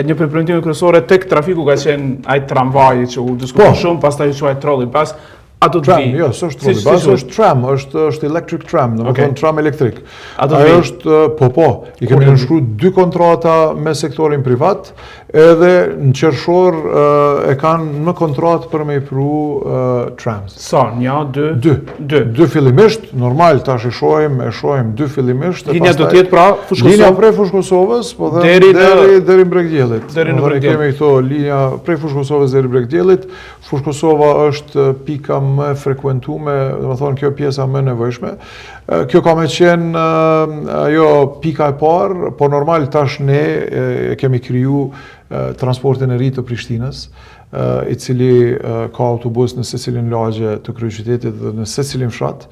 një për premtime kryesore tek trafiku ka qenë ai tramvaji që u diskuton shumë, pastaj u quaj trolley-bus. Ato tram, jo, s'është trolley-bus, është tram, është electric tram, domethënë tram elektrik. Ajo është i kemi nënshkruar 2 kontrata me sektorin privat, edhe në qershor e kanë në kontratë për me i pru trams. Sa, 1, 2? 2 fillimisht, normal tash e shohim 2 fillimisht. Linja do të jetë pra Fushë Kosovës. Linja prej Fushë Kosovës, po dhe deri në Bregdjellit. Deri në Bregdjellit. Kemi këto linja prej Fushë Kosovës deri në Bregdjellit. Fushë Kosova është pika më frekuentume, dhe më thonë kjo pjesa më nevojshme. Kjo ka me qenë ajo pika e parë, po normal tash ne kemi kriju transportin e ri të Prishtinës, i cili ka autobus në secilin lagje të kryeqytetit dhe në secilin fshat,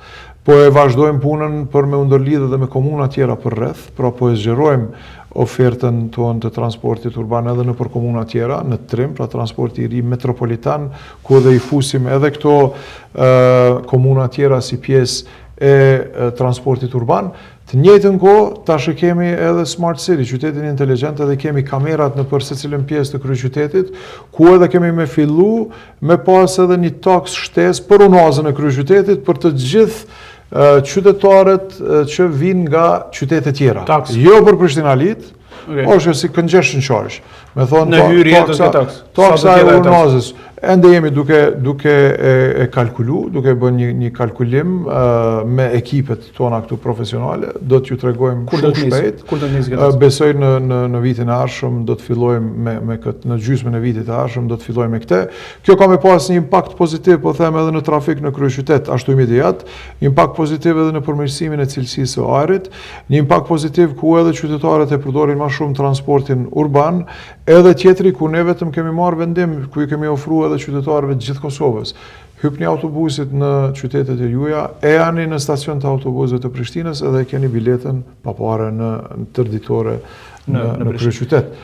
po e vazhdojmë punën për me ndërlidhe dhe me komuna tjera për rreth, pra po e zgjerojmë ofertën tonë të transportit urban edhe në për komuna tjera, në trim, pra transporti i ri metropolitan, ku edhe i fusim edhe këto komuna tjera si pjesë e transportit urban. Të njëjtën kohë, tash kemi edhe Smart City, qytetin inteligjent, edhe kemi kamerat në për secilën pjesë të kryeqytetit, ku edhe kemi me fillu me pas edhe një taks shtesë për unazën e kryeqytetit për të gjithë qytetarët që vinë nga qytetet tjera. Jo për Prishtinalit, është si congestion charge. Me thonë, në hyrje të taks. Taksa e unazës. Ende jemi duke e kalkulu, duke bën një kalkulim me ekipet tona këtu profesionale, do t'ju tregojmë shumë shpejt. Besoj në vitin e ardhshëm do të fillojmë me këtë, në gjysmën e vitit e ardhshëm do të fillojmë me këtë. Kjo ka me pas një impakt pozitiv, po them edhe në trafik në kryeqytet, ashtu imediat, një impakt pozitiv edhe në përmirësimin e cilësisë së ajrit, një impakt pozitiv ku edhe qytetarët e përdorin më shumë transportin urban, edhe tjetri ku ne vetëm kemi marrë vendim, ku i kemi ofruar edhe qytetarëve të gjithë Kosovës. Hypni autobusit në qytetet e juaja, e ani në stacion të autobusit të Prishtinës edhe keni biletën pa pare në tërditore në kryeqytet.